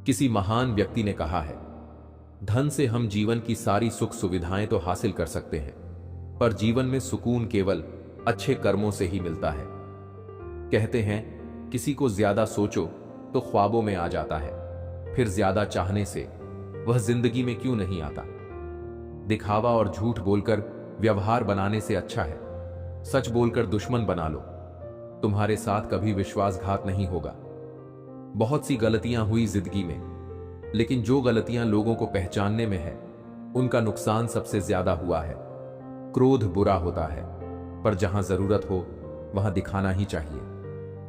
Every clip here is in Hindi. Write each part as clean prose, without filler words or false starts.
किसी महान व्यक्ति ने कहा है, धन से हम जीवन की सारी सुख सुविधाएं तो हासिल कर सकते हैं, पर जीवन में सुकून केवल अच्छे कर्मों से ही मिलता है। कहते हैं, किसी को ज्यादा सोचो तो ख्वाबों में आ जाता है, फिर ज्यादा चाहने से वह जिंदगी में क्यों नहीं आता। दिखावा और झूठ बोलकर व्यवहार बनाने से अच्छा है सच बोलकर दुश्मन बना लो। तुम्हारे साथ कभी विश्वासघात नहीं होगा। बहुत सी गलतियां हुई जिंदगी में, लेकिन जो गलतियां लोगों को पहचानने में है, उनका नुकसान सबसे ज्यादा हुआ है। क्रोध बुरा होता है, पर जहां जरूरत हो वहां दिखाना ही चाहिए,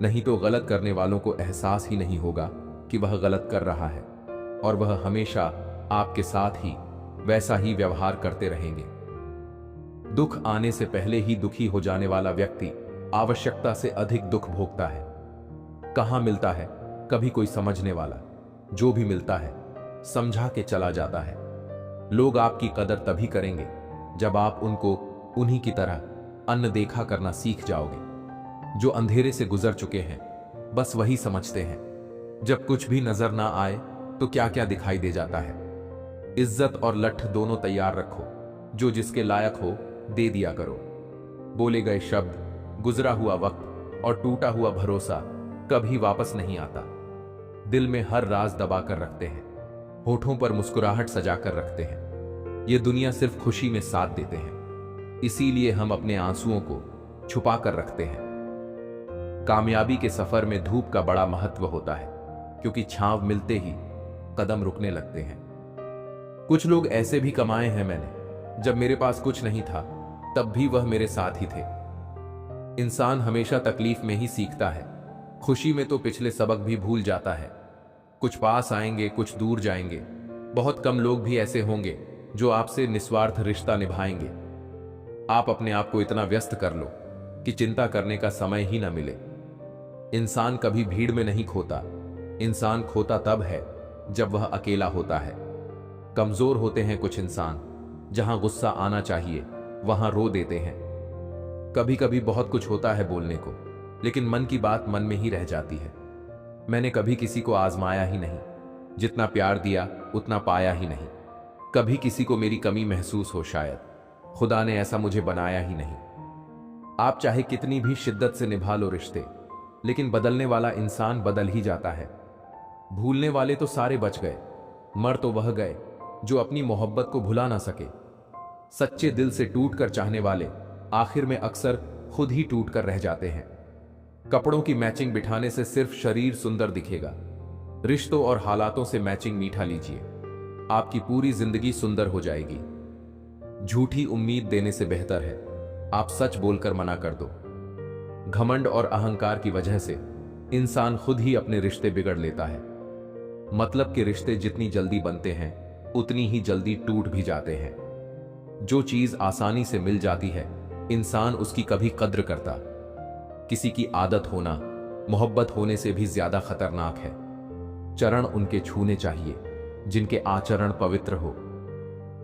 नहीं तो गलत करने वालों को एहसास ही नहीं होगा कि वह गलत कर रहा है, और वह हमेशा आपके साथ ही वैसा ही व्यवहार करते रहेंगे। दुख आने से पहले ही दुखी हो जाने वाला व्यक्ति आवश्यकता से अधिक दुख भोगता है। कहां मिलता है कभी कोई समझने वाला, जो भी मिलता है समझा के चला जाता है। लोग आपकी कदर तभी करेंगे जब आप उनको उन्हीं की तरह अनदेखा करना सीख जाओगे। जो अंधेरे से गुजर चुके हैं बस वही समझते हैं। जब कुछ भी नजर ना आए तो क्या क्या दिखाई दे जाता है। इज्जत और लठ दोनों तैयार रखो, जो जिसके लायक हो दे दिया करो। बोले गए शब्द, गुजरा हुआ वक्त और टूटा हुआ भरोसा कभी वापस नहीं आता। दिल में हर राज दबा कर रखते हैं, होठों पर मुस्कुराहट सजा कर रखते हैं। ये दुनिया सिर्फ खुशी में साथ देते हैं, इसीलिए हम अपने आंसुओं को छुपा कर रखते हैं। कामयाबी के सफर में धूप का बड़ा महत्व होता है, क्योंकि छांव मिलते ही कदम रुकने लगते हैं। कुछ लोग ऐसे भी कमाए हैं मैंने, जब मेरे पास कुछ नहीं था तब भी वह मेरे साथ ही थे। इंसान हमेशा तकलीफ में ही सीखता है, खुशी में तो पिछले सबक भी भूल जाता है। कुछ पास आएंगे, कुछ दूर जाएंगे। बहुत कम लोग भी ऐसे होंगे जो आपसे निस्वार्थ रिश्ता निभाएंगे। आप अपने आप को इतना व्यस्त कर लो कि चिंता करने का समय ही ना मिले। इंसान कभी भीड़ में नहीं खोता, इंसान खोता तब है जब वह अकेला होता है। कमजोर होते हैं कुछ इंसान, जहां गुस्सा आना चाहिए वहां रो देते हैं। कभी कभी बहुत कुछ होता है बोलने को, लेकिन मन की बात मन में ही रह जाती है। मैंने कभी किसी को आजमाया ही नहीं, जितना प्यार दिया उतना पाया ही नहीं। कभी किसी को मेरी कमी महसूस हो, शायद खुदा ने ऐसा मुझे बनाया ही नहीं। आप चाहे कितनी भी शिद्दत से निभा लो रिश्ते, लेकिन बदलने वाला इंसान बदल ही जाता है। भूलने वाले तो सारे बच गए, मर तो वह गए जो अपनी मोहब्बत को भुला ना सके। सच्चे दिल से टूटकर चाहने वाले आखिर में अक्सर खुद ही टूट कर रह जाते हैं। कपड़ों की मैचिंग बिठाने से सिर्फ शरीर सुंदर दिखेगा, रिश्तों और हालातों से मैचिंग मीठा लीजिए, आपकी पूरी जिंदगी सुंदर हो जाएगी। झूठी उम्मीद देने से बेहतर है आप सच बोलकर मना कर दो। घमंड और अहंकार की वजह से इंसान खुद ही अपने रिश्ते बिगड़ लेता है। मतलब के रिश्ते जितनी जल्दी बनते हैं उतनी ही जल्दी टूट भी जाते हैं। जो चीज आसानी से मिल जाती है इंसान उसकी कभी कद्र करता। किसी की आदत होना मोहब्बत होने से भी ज्यादा खतरनाक है। चरण उनके छूने चाहिए जिनके आचरण पवित्र हो।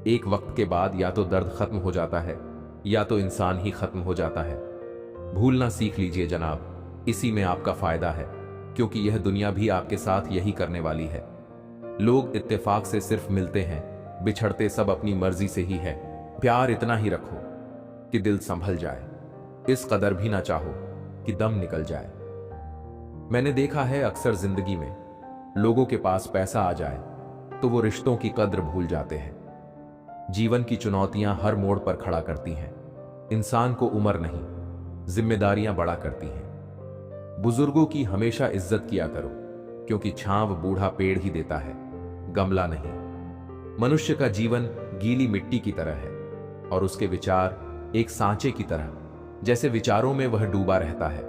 एक वक्त के बाद या तो दर्द खत्म हो जाता है या तो इंसान ही खत्म हो जाता है। भूलना सीख लीजिए जनाब, इसी में आपका फायदा है, क्योंकि यह दुनिया भी आपके साथ यही करने वाली है। लोग इत्तेफाक से सिर्फ मिलते हैं, बिछड़ते सब अपनी मर्जी से ही है। प्यार इतना ही रखो कि दिल संभल जाए, इस कदर भी ना चाहो कि दम निकल जाए। मैंने देखा है अक्सर जिंदगी में लोगों के पास पैसा आ जाए तो वो रिश्तों की कद्र भूल जाते हैं। जीवन की चुनौतियां हर मोड़ पर खड़ा करती हैं। इंसान को उम्र नहीं, जिम्मेदारियां बड़ा करती हैं। बुजुर्गों की हमेशा इज्जत किया करो, क्योंकि छांव बूढ़ा पेड़ ही देता है, गमला नहीं। मनुष्य का जीवन गीली मिट्टी की तरह है और उसके विचार एक सांचे की तरह। जैसे विचारों में वह डूबा रहता है,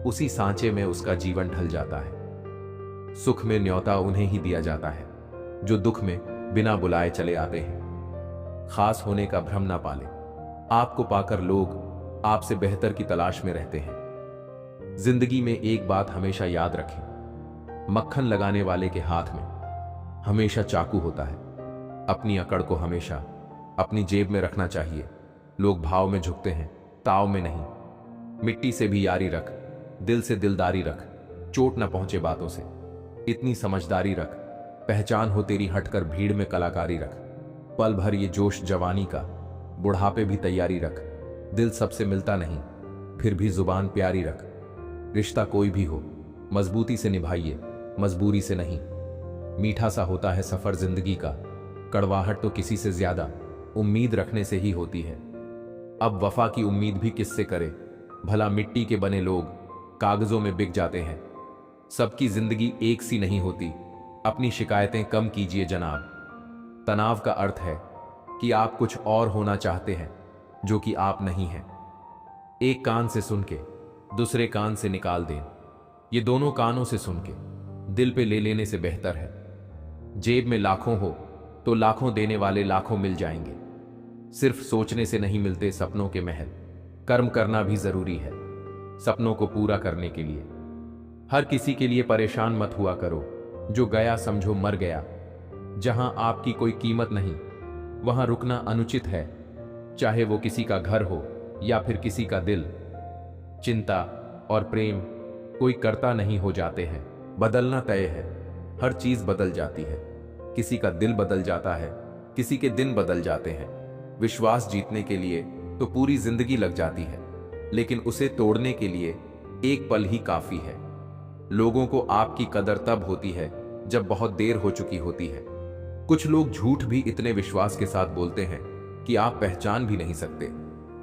उसी सांचे में उसका जीवन ढल जाता है। सुख में न्योता उन्हें ही दिया जाता है जो दुख में बिना बुलाए चले आते हैं। खास होने का भ्रम ना पाले, आपको पाकर लोग आपसे बेहतर की तलाश में रहते हैं। जिंदगी में एक बात हमेशा याद रखें, मक्खन लगाने वाले के हाथ में हमेशा चाकू होता है। अपनी अकड़ को हमेशा अपनी जेब में रखना चाहिए। लोग भाव में झुकते हैं, ताव में नहीं। मिट्टी से भी यारी रख, दिल से दिलदारी रख, चोट न पहुंचे बातों से। इतनी समझदारी रख पहचान हो तेरी हटकर भीड़ में कलाकारी रख। पल भर ये जोश जवानी का, बुढ़ापे भी तैयारी रख। दिल सबसे मिलता नहीं, फिर भी जुबान प्यारी रख। रिश्ता कोई भी हो मजबूती से निभाइए, मजबूरी से नहीं। मीठा सा होता है सफर जिंदगी का, कड़वाहट तो किसी से ज्यादा उम्मीद रखने से ही होती है। अब वफा की उम्मीद भी किससे करे, भला मिट्टी के बने लोग कागजों में बिक जाते हैं। सबकी जिंदगी एक सी नहीं होती, अपनी शिकायतें कम कीजिए जनाब। तनाव का अर्थ है कि आप कुछ और होना चाहते हैं जो कि आप नहीं हैं। एक कान से सुन के दूसरे कान से निकाल दें, ये दोनों कानों से सुन के दिल पे ले लेने से बेहतर है। जेब में लाखों हो तो लाखों देने वाले लाखों मिल जाएंगे। सिर्फ सोचने से नहीं मिलते सपनों के महल, कर्म करना भी जरूरी है सपनों को पूरा करने के लिए। हर किसी के लिए परेशान मत हुआ करो, जो गया समझो मर गया। जहां आपकी कोई कीमत नहीं वहां रुकना अनुचित है, चाहे वो किसी का घर हो या फिर किसी का दिल। चिंता और प्रेम कोई करता नहीं हो जाते हैं, बदलना तय है। हर चीज बदल जाती है, किसी का दिल बदल जाता है, किसी के दिन बदल जाते हैं। विश्वास जीतने के लिए तो पूरी जिंदगी लग जाती है, लेकिन उसे तोड़ने के लिए एक पल ही काफी है। लोगों को आपकी कदर तब होती है जब बहुत देर हो चुकी होती है। कुछ लोग झूठ भी इतने विश्वास के साथ बोलते हैं कि आप पहचान भी नहीं सकते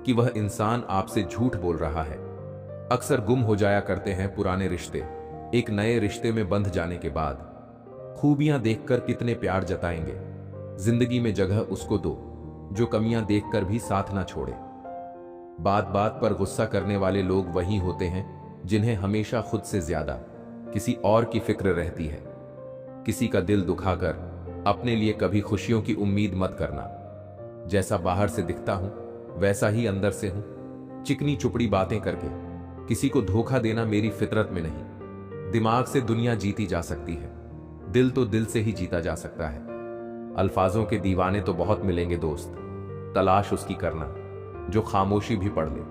कि वह इंसान आपसे झूठ बोल रहा है। अक्सर गुम हो जाया करते हैं पुराने रिश्ते, एक नए रिश्ते में बंध जाने के बाद। खूबियां देखकर कितने प्यार जताएंगे, जिंदगी में जगह उसको दो जो कमियां देखकर भी साथ ना छोड़े। बात बात पर गुस्सा करने वाले लोग वही होते हैं जिन्हें हमेशा खुद से ज्यादा किसी और की फिक्र रहती है। किसी का दिल दुखाकर अपने लिए कभी खुशियों की उम्मीद मत करना। जैसा बाहर से दिखता हूं वैसा ही अंदर से हूं। चिकनी चुपड़ी बातें करके किसी को धोखा देना मेरी फितरत में नहीं। दिमाग से दुनिया जीती जा सकती है, दिल तो दिल से ही जीता जा सकता है। अल्फाजों के दीवाने तो बहुत मिलेंगे दोस्त, तलाश उसकी करना जो खामोशी भी पढ़ ले।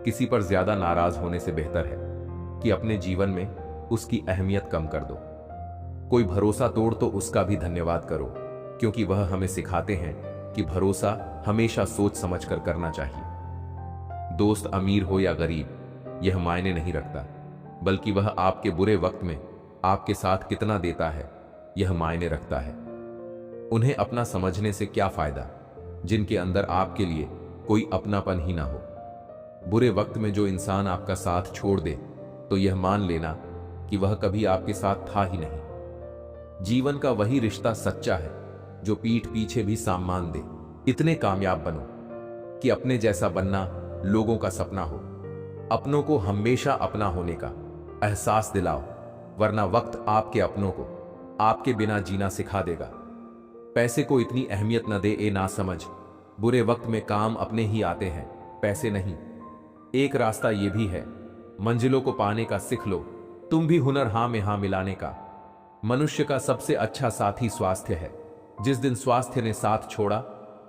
किसी पर ज्यादा नाराज होने से बेहतर है कि अपने जीवन में उसकी अहमियत कम कर दो। कोई भरोसा तोड़ तो उसका भी धन्यवाद करो, क्योंकि वह हमें सिखाते हैं कि भरोसा हमेशा सोच समझ कर करना चाहिए। दोस्त अमीर हो या गरीब यह मायने नहीं रखता, बल्कि वह आपके बुरे वक्त में आपके साथ कितना देता है यह मायने रखता है। उन्हें अपना समझने से क्या फायदा जिनके अंदर आपके लिए कोई अपनापन ही ना हो। बुरे वक्त में जो इंसान आपका साथ छोड़ दे तो यह मान लेना कि वह कभी आपके साथ था ही नहीं। जीवन का वही रिश्ता सच्चा है जो पीठ पीछे भी सम्मान दे। इतने कामयाब बनो कि अपने जैसा बनना लोगों का सपना हो। अपनों को हमेशा अपना होने का एहसास दिलाओ, वरना वक्त आपके अपनों को आपके बिना जीना सिखा देगा। पैसे को इतनी अहमियत न दे ए ना समझ, बुरे वक्त में काम अपने ही आते हैं, पैसे नहीं। एक रास्ता यह भी है, मंजिलों को पाने का सीख लो तुम भी हुनर हां में हां मिलाने का। मनुष्य का सबसे अच्छा साथी स्वास्थ्य है। जिस दिन स्वास्थ्य ने साथ छोड़ा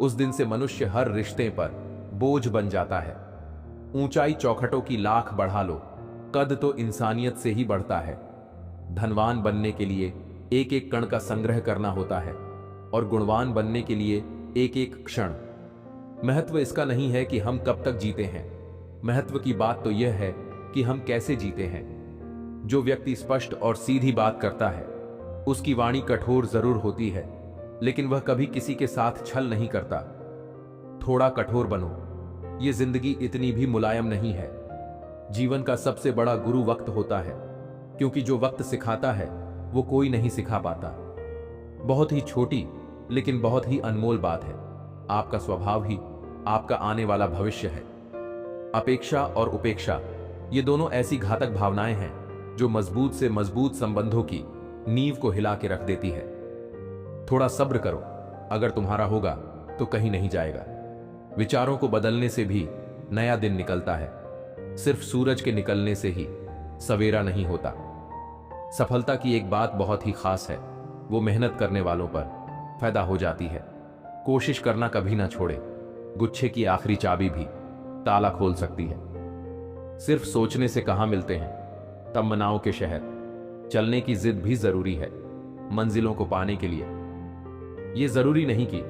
उस दिन से मनुष्य हर रिश्ते पर बोझ बन जाता है। ऊंचाई चौखटों की लाख बढ़ा लो, कद तो इंसानियत से ही बढ़ता है। धनवान बनने के लिए एक एक कण का संग्रह करना होता है और गुणवान बनने के लिए एक एक क्षण। महत्व इसका नहीं है कि हम कब तक जीते हैं, महत्व की बात तो यह है कि हम कैसे जीते हैं। जो व्यक्ति स्पष्ट और सीधी बात करता है उसकी वाणी कठोर जरूर होती है, लेकिन वह कभी किसी के साथ छल नहीं करता। थोड़ा कठोर बनो, ये जिंदगी इतनी भी मुलायम नहीं है। जीवन का सबसे बड़ा गुरु वक्त होता है, क्योंकि जो वक्त सिखाता है वो कोई नहीं सिखा पाता। बहुत ही छोटी लेकिन बहुत ही अनमोल बात है, आपका स्वभाव ही आपका आने वाला भविष्य है। अपेक्षा और उपेक्षा ये दोनों ऐसी घातक भावनाएं हैं जो मजबूत से मजबूत संबंधों की नींव को हिला के रख देती है। थोड़ा सब्र करो, अगर तुम्हारा होगा तो कहीं नहीं जाएगा। विचारों को बदलने से भी नया दिन निकलता है, सिर्फ सूरज के निकलने से ही सवेरा नहीं होता। सफलता की एक बात बहुत ही खास है, वो मेहनत करने वालों पर फायदा हो जाती है। कोशिश करना कभी ना छोड़े, गुच्छे की आखिरी चाबी भी ताला खोल सकती है। सिर्फ सोचने से कहां मिलते हैं तमन्नाओं के शहर, चलने की जिद भी जरूरी है। मंजिलों को पाने के लिए। ये जरूरी नहीं कि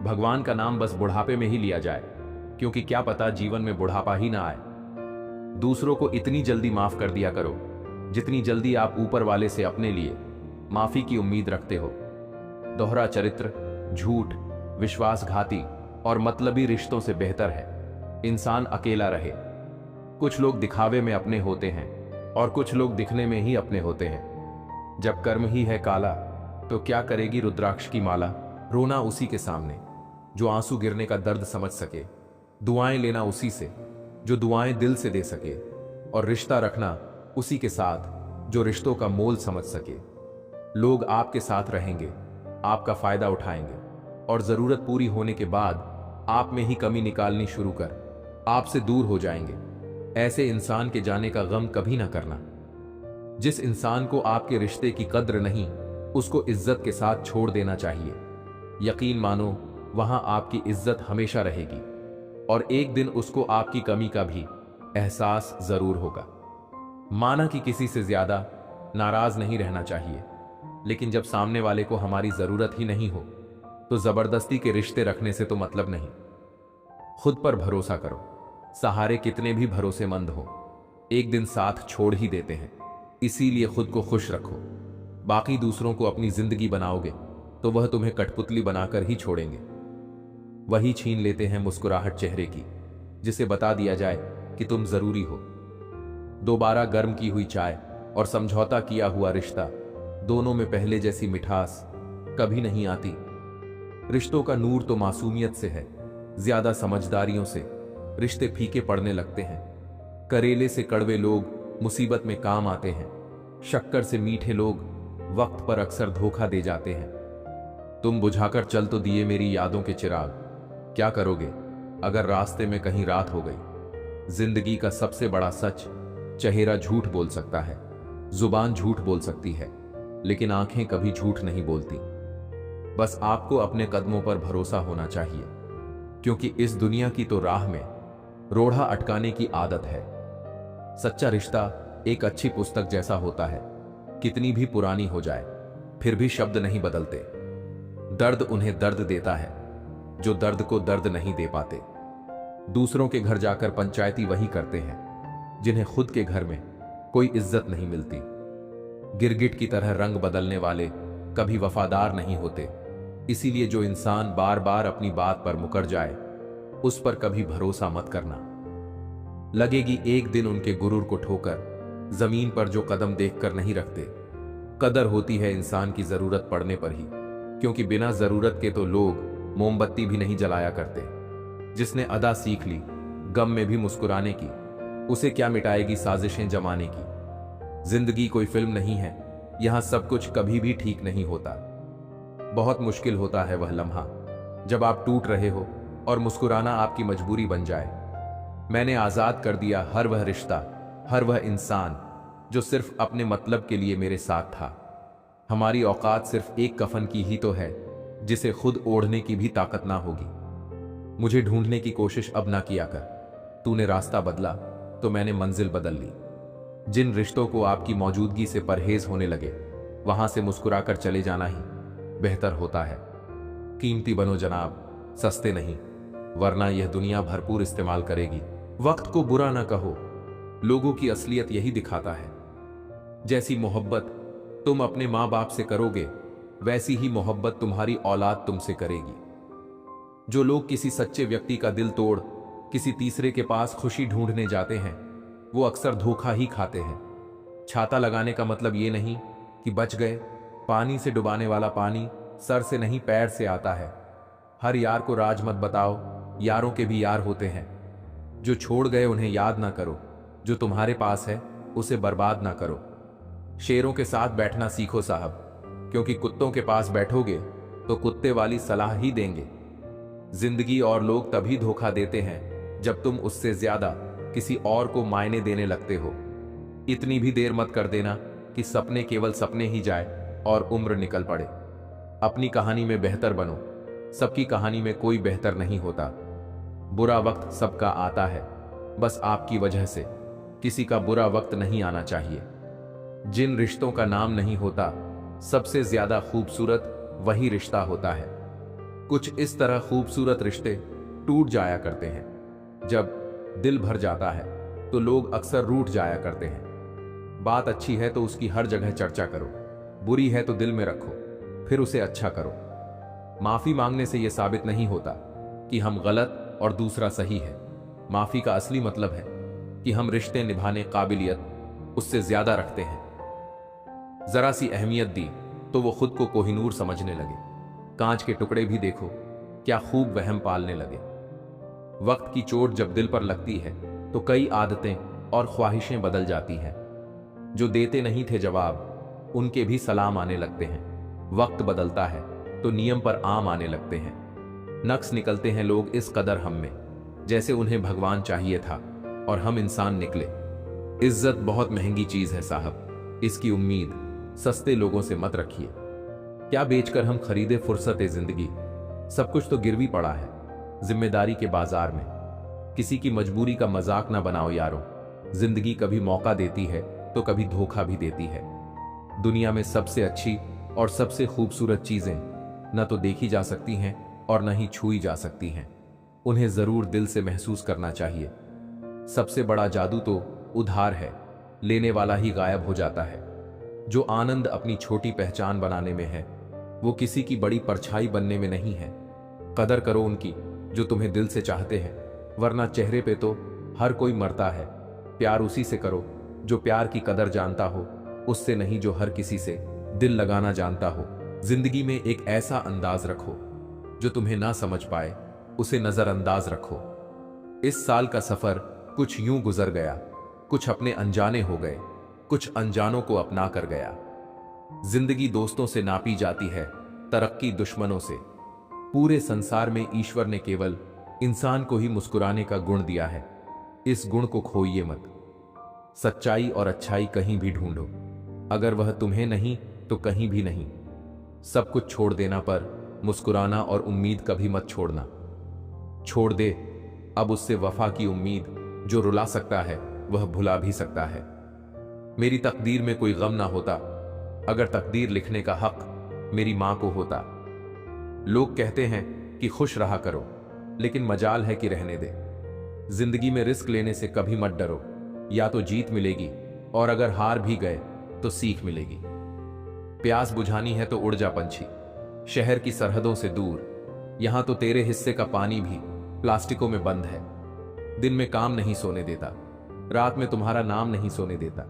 भगवान का नाम बस बुढ़ापे में ही लिया जाए, क्योंकि क्या पता जीवन में बुढ़ापा ही ना आए। दूसरों को इतनी जल्दी माफ कर दिया करो जितनी जल्दी आप ऊपर वाले से अपने लिए माफी की उम्मीद रखते हो। दोहरा चरित्र, झूठ, विश्वासघाती और मतलबी रिश्तों से बेहतर है इंसान अकेला रहे। कुछ लोग दिखावे में अपने होते हैं और कुछ लोग दिखने में ही अपने होते हैं। जब कर्म ही है काला तो क्या करेगी रुद्राक्ष की माला। रोना उसी के सामने जो आंसू गिरने का दर्द समझ सके, दुआएं लेना उसी से जो दुआएं दिल से दे सके, और रिश्ता रखना उसी के साथ जो रिश्तों का मोल समझ सके। लोग आपके साथ रहेंगे, आपका फायदा उठाएंगे और जरूरत पूरी होने के बाद आप में ही कमी निकालनी शुरू कर आपसे दूर हो जाएंगे। ऐसे इंसान के जाने का गम कभी ना करना। जिस इंसान को आपके रिश्ते की कद्र नहीं, उसको इज्जत के साथ छोड़ देना चाहिए। यकीन मानो वहां आपकी इज्जत हमेशा रहेगी और एक दिन उसको आपकी कमी का भी एहसास जरूर होगा। माना कि किसी से ज्यादा नाराज नहीं रहना चाहिए, लेकिन जब सामने वाले को हमारी जरूरत ही नहीं हो तो जबरदस्ती के रिश्ते रखने से तो मतलब नहीं। खुद पर भरोसा करो। सहारे कितने भी भरोसेमंद हो, एक दिन साथ छोड़ ही देते हैं। इसीलिए खुद को खुश रखो। बाकी दूसरों को अपनी जिंदगी बनाओगे तो वह तुम्हें कठपुतली बनाकर ही छोड़ेंगे। वही छीन लेते हैं मुस्कुराहट चेहरे की जिसे बता दिया जाए कि तुम जरूरी हो। दोबारा गर्म की हुई चाय और समझौता किया हुआ रिश्ता, दोनों में पहले जैसी मिठास कभी नहीं आती। रिश्तों का नूर तो मासूमियत से है। ज्यादा समझदारियों से रिश्ते फीके पड़ने लगते हैं। करेले से कड़वे लोग मुसीबत में काम आते हैं। शक्कर से मीठे लोग वक्त पर अक्सर धोखा दे जाते हैं। तुम बुझाकर चल तो दिए मेरी यादों के चिराग, क्या करोगे अगर रास्ते में कहीं रात हो गई। जिंदगी का सबसे बड़ा सच, चेहरा झूठ बोल सकता है, जुबान झूठ बोल सकती है, लेकिन आंखें कभी झूठ नहीं बोलती। बस आपको अपने कदमों पर भरोसा होना चाहिए, क्योंकि इस दुनिया की तो राह में रोड़ा अटकाने की आदत है। सच्चा रिश्ता एक अच्छी पुस्तक जैसा होता है, कितनी भी पुरानी हो जाए फिर भी शब्द नहीं बदलते। दर्द उन्हें दर्द देता है जो दर्द को दर्द नहीं दे पाते। दूसरों के घर जाकर पंचायती वही करते हैं जिन्हें खुद के घर में कोई इज्जत नहीं मिलती। गिरगिट की तरह रंग बदलने वाले कभी वफादार नहीं होते। इसीलिए जो इंसान बार बार अपनी बात पर मुकर जाए उस पर कभी भरोसा मत करना। लगेगी एक दिन उनके गुरूर को ठोकर, जमीन पर जो कदम देखकर नहीं रखते। कदर होती है इंसान की जरूरत पड़ने पर ही, क्योंकि बिना जरूरत के तो लोग मोमबत्ती भी नहीं जलाया करते। जिसने अदा सीख ली गम में भी मुस्कुराने की, उसे क्या मिटाएगी साजिशें जमाने की। जिंदगी कोई फिल्म नहीं है, यहां सब कुछ कभी भी ठीक नहीं होता। बहुत मुश्किल होता है वह लम्हा जब आप टूट रहे हो और मुस्कुराना आपकी मजबूरी बन जाए। मैंने आजाद कर दिया हर वह रिश्ता, हर वह इंसान जो सिर्फ अपने मतलब के लिए मेरे साथ था। हमारी औकात सिर्फ एक कफन की ही तो है, जिसे खुद ओढ़ने की भी ताकत ना होगी। मुझे ढूंढने की कोशिश अब ना किया कर। तूने रास्ता बदला तो मैंने मंजिल बदल ली। जिन रिश्तों को आपकी मौजूदगी से परहेज होने लगे, वहां से मुस्कुराकर चले जाना ही बेहतर होता है। कीमती बनो जनाब, सस्ते नहीं, वरना यह दुनिया भरपूर इस्तेमाल करेगी। वक्त को बुरा ना कहो, लोगों की असलियत यही दिखाता है। जैसी मोहब्बत तुम अपने माँ बाप से करोगे, वैसी ही मोहब्बत तुम्हारी औलाद तुमसे करेगी। जो लोग किसी सच्चे व्यक्ति का दिल तोड़ किसी तीसरे के पास खुशी ढूंढने जाते हैं, वो अक्सर धोखा ही खाते हैं। छाता लगाने का मतलब ये नहीं कि बच गए। पानी से डुबाने वाला पानी सर से नहीं पैर से आता है। हर यार को राज मत बताओ, यारों के भी यार होते हैं। जो छोड़ गए उन्हें याद ना करो, जो तुम्हारे पास है उसे बर्बाद ना करो। शेरों के साथ बैठना सीखो साहब, क्योंकि कुत्तों के पास बैठोगे तो कुत्ते वाली सलाह ही देंगे। जिंदगी और लोग तभी धोखा देते हैं जब तुम उससे ज्यादा किसी और को मायने देने लगते हो। इतनी भी देर मत कर देना कि सपने केवल सपने ही जाए और उम्र निकल पड़े। अपनी कहानी में बेहतर बनो, सबकी कहानी में कोई बेहतर नहीं होता। बुरा वक्त सबका आता है, बस आपकी वजह से किसी का बुरा वक्त नहीं आना चाहिए। जिन रिश्तों का नाम नहीं होता, सबसे ज्यादा खूबसूरत वही रिश्ता होता है। कुछ इस तरह खूबसूरत रिश्ते टूट जाया करते हैं। जब दिल भर जाता है तो लोग अक्सर रूठ जाया करते हैं। बात अच्छी है तो उसकी हर जगह चर्चा करो, बुरी है तो दिल में रखो, फिर उसे अच्छा करो। माफी मांगने से यह साबित नहीं होता कि हम गलत और दूसरा सही है। माफी का असली मतलब है कि हम रिश्ते निभाने काबिलियत उससे ज्यादा रखते हैं। जरा सी अहमियत दी तो वो खुद को कोहिनूर समझने लगे। कांच के टुकड़े भी देखो क्या खूब वहम पालने लगे। वक्त की चोट जब दिल पर लगती है तो कई आदतें और ख्वाहिशें बदल जाती हैं। जो देते नहीं थे जवाब, उनके भी सलाम आने लगते हैं। वक्त बदलता है तो नियम पर आम आने लगते हैं। नक्श निकलते हैं लोग इस कदर हम में, जैसे उन्हें भगवान चाहिए था और हम इंसान निकले। इज्जत बहुत महंगी चीज है साहब, इसकी उम्मीद सस्ते लोगों से मत रखिए। क्या बेचकर हम खरीदे फुर्सत जिंदगी? सब कुछ तो गिरवी पड़ा है जिम्मेदारी के बाजार में। किसी की मजबूरी का मजाक ना बनाओ यारो। जिंदगी कभी मौका देती है तो कभी धोखा भी देती है। दुनिया में सबसे अच्छी और सबसे खूबसूरत चीजें न तो देखी जा सकती हैं और न ही छुई जा सकती हैं। उन्हें जरूर दिल से महसूस करना चाहिए। सबसे बड़ा जादू तो उधार है, लेने वाला ही गायब हो जाता है। जो आनंद अपनी छोटी पहचान बनाने में है, वो किसी की बड़ी परछाई बनने में नहीं है। कदर करो उनकी जो तुम्हें दिल से चाहते हैं, वरना चेहरे पे तो हर कोई मरता है। प्यार उसी से करो जो प्यार की कदर जानता हो, उससे नहीं जो हर किसी से दिल लगाना जानता हो। जिंदगी में एक ऐसा अंदाज रखो जो तुम्हें ना समझ पाए, उसे नजरअंदाज रखो। इस साल का सफर कुछ यूं गुजर गया, कुछ अपने अनजाने हो गए, कुछ अनजानों को अपना कर गया। जिंदगी दोस्तों से नापी जाती है, तरक्की दुश्मनों से। पूरे संसार में ईश्वर ने केवल इंसान को ही मुस्कुराने का गुण दिया है। इस गुण को खोइए मत। सच्चाई और अच्छाई कहीं भी ढूंढो, अगर वह तुम्हें नहीं तो कहीं भी नहीं। सब कुछ छोड़ देना पर मुस्कुराना और उम्मीद कभी मत छोड़ना। छोड़ दे अब उससे वफा की उम्मीद, जो रुला सकता है वह भुला भी सकता है। मेरी तकदीर में कोई गम ना होता, अगर तकदीर लिखने का हक मेरी मां को होता। लोग कहते हैं कि खुश रहा करो, लेकिन मजाल है कि रहने दे। जिंदगी में रिस्क लेने से कभी मत डरो, या तो जीत मिलेगी और अगर हार भी गए तो सीख मिलेगी। प्यास बुझानी है तो उड़ जा पंछी, शहर की सरहदों से दूर। यहां तो तेरे हिस्से का पानी भी प्लास्टिकों में बंद है। दिन में काम नहीं सोने देता, रात में तुम्हारा नाम नहीं सोने देता।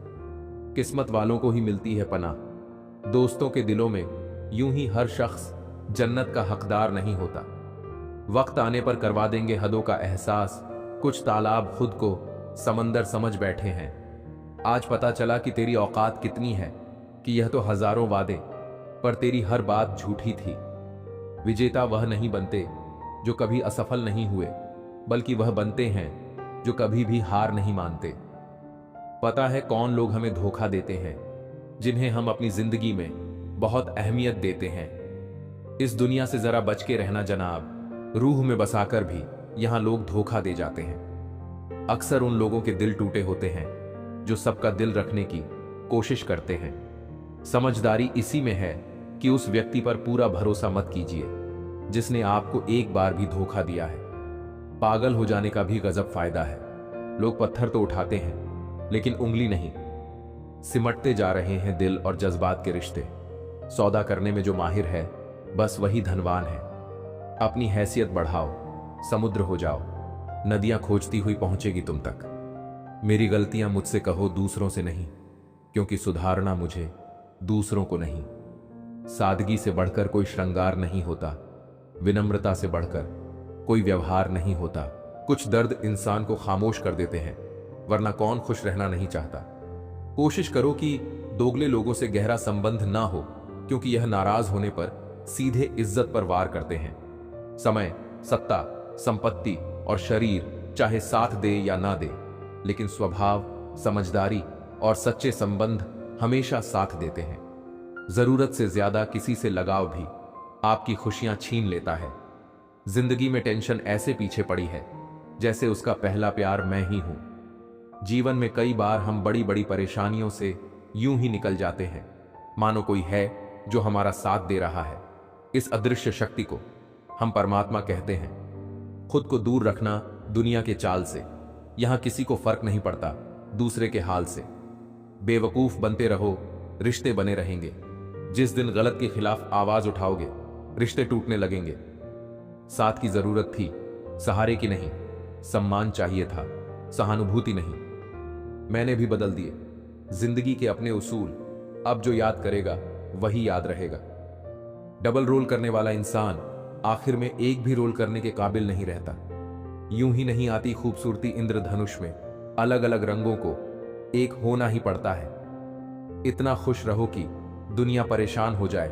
किस्मत वालों को ही मिलती है पनाह। दोस्तों के दिलों में यूं ही हर शख्स जन्नत का हकदार नहीं होता। वक्त आने पर करवा देंगे हदों का एहसास। कुछ तालाब खुद को समंदर समझ बैठे हैं। आज पता चला कि तेरी औकात कितनी है, कि यह तो हजारों वादे पर तेरी हर बात झूठी थी। विजेता वह नहीं बनते जो कभी असफल नहीं हुए, बल्कि वह बनते हैं जो कभी भी हार नहीं मानते। पता है कौन लोग हमें धोखा देते हैं? जिन्हें हम अपनी जिंदगी में बहुत अहमियत देते हैं। इस दुनिया से जरा बच के रहना जनाब। रूह में बसाकर भी यहां लोग धोखा दे जाते हैं। अक्सर उन लोगों के दिल टूटे होते हैं जो सबका दिल रखने की कोशिश करते हैं। समझदारी इसी में है कि उस व्यक्ति पर पूरा भरोसा मत कीजिए जिसने आपको एक बार भी धोखा दिया है। पागल हो जाने का भी गजब फायदा है। लोग पत्थर तो उठाते हैं लेकिन उंगली नहीं। सिमटते जा रहे हैं दिल और जज्बात के रिश्ते। सौदा करने में जो माहिर है बस वही धनवान है। अपनी हैसियत बढ़ाओ, समुद्र हो जाओ, नदियां खोजती हुई पहुंचेगी तुम तक। मेरी गलतियां मुझसे कहो, दूसरों से नहीं, क्योंकि सुधारना मुझे दूसरों को नहीं। सादगी से बढ़कर कोई श्रृंगार नहीं होता, विनम्रता से बढ़कर कोई व्यवहार नहीं होता। कुछ दर्द इंसान को खामोश कर देते हैं, वरना कौन खुश रहना नहीं चाहता। कोशिश करो कि दोगले लोगों से गहरा संबंध ना हो, क्योंकि यह नाराज होने पर सीधे इज्जत पर वार करते हैं। समय, सत्ता, संपत्ति और शरीर चाहे साथ दे या ना दे, लेकिन स्वभाव, समझदारी और सच्चे संबंध हमेशा साथ देते हैं। जरूरत से ज्यादा किसी से लगाव भी आपकी खुशियां छीन लेता है। जिंदगी में टेंशन ऐसे पीछे पड़ी है जैसे उसका पहला प्यार मैं ही हूं। जीवन में कई बार हम बड़ी बड़ी परेशानियों से यूं ही निकल जाते हैं, मानो कोई है जो हमारा साथ दे रहा है। इस अदृश्य शक्ति को हम परमात्मा कहते हैं। खुद को दूर रखना दुनिया के चाल से। यहां किसी को फर्क नहीं पड़ता दूसरे के हाल से। बेवकूफ बनते रहो, रिश्ते बने रहेंगे। जिस दिन गलत के खिलाफ आवाज उठाओगे, रिश्ते टूटने लगेंगे। साथ की जरूरत थी, सहारे की नहीं। सम्मान चाहिए था, सहानुभूति नहीं। मैंने भी बदल दिए जिंदगी के अपने उसूल। अब जो याद करेगा वही याद रहेगा। डबल रोल करने वाला इंसान आखिर में एक भी रोल करने के काबिल नहीं रहता। यूं ही नहीं आती खूबसूरती इंद्रधनुष में, अलग अलग रंगों को एक होना ही पड़ता है। इतना खुश रहो कि दुनिया परेशान हो जाए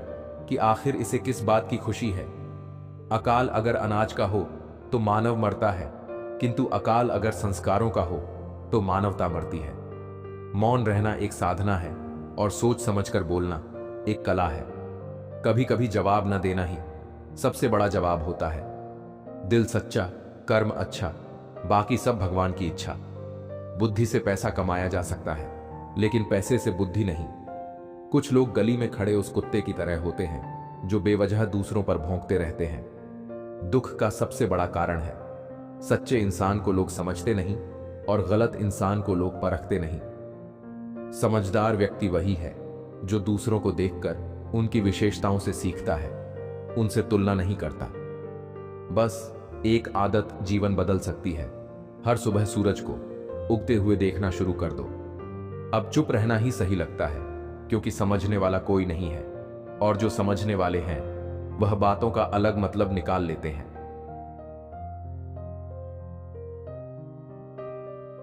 कि आखिर इसे किस बात की खुशी है। अकाल अगर अनाज का हो तो मानव मरता है, किंतु अकाल अगर संस्कारों का हो तो मानवता मरती है। मौन रहना एक साधना है और सोच समझकर बोलना एक कला है। कभी कभी जवाब न देना ही सबसे बड़ा जवाब होता है। दिल सच्चा, कर्म अच्छा, बाकी सब भगवान की इच्छा। बुद्धि से पैसा कमाया जा सकता है, लेकिन पैसे से बुद्धि नहीं। कुछ लोग गली में खड़े उस कुत्ते की तरह होते हैं जो बेवजह दूसरों पर भौंकते रहते हैं। दुख का सबसे बड़ा कारण है सच्चे इंसान को लोग समझते नहीं और गलत इंसान को लोग परखते नहीं। समझदार व्यक्ति वही है जो दूसरों को देखकर उनकी विशेषताओं से सीखता है, उनसे तुलना नहीं करता। बस एक आदत जीवन बदल सकती है। हर सुबह सूरज को उगते हुए देखना शुरू कर दो। अब चुप रहना ही सही लगता है, क्योंकि समझने वाला कोई नहीं है, और जो समझने वाले हैं वह बातों का अलग मतलब निकाल लेते हैं।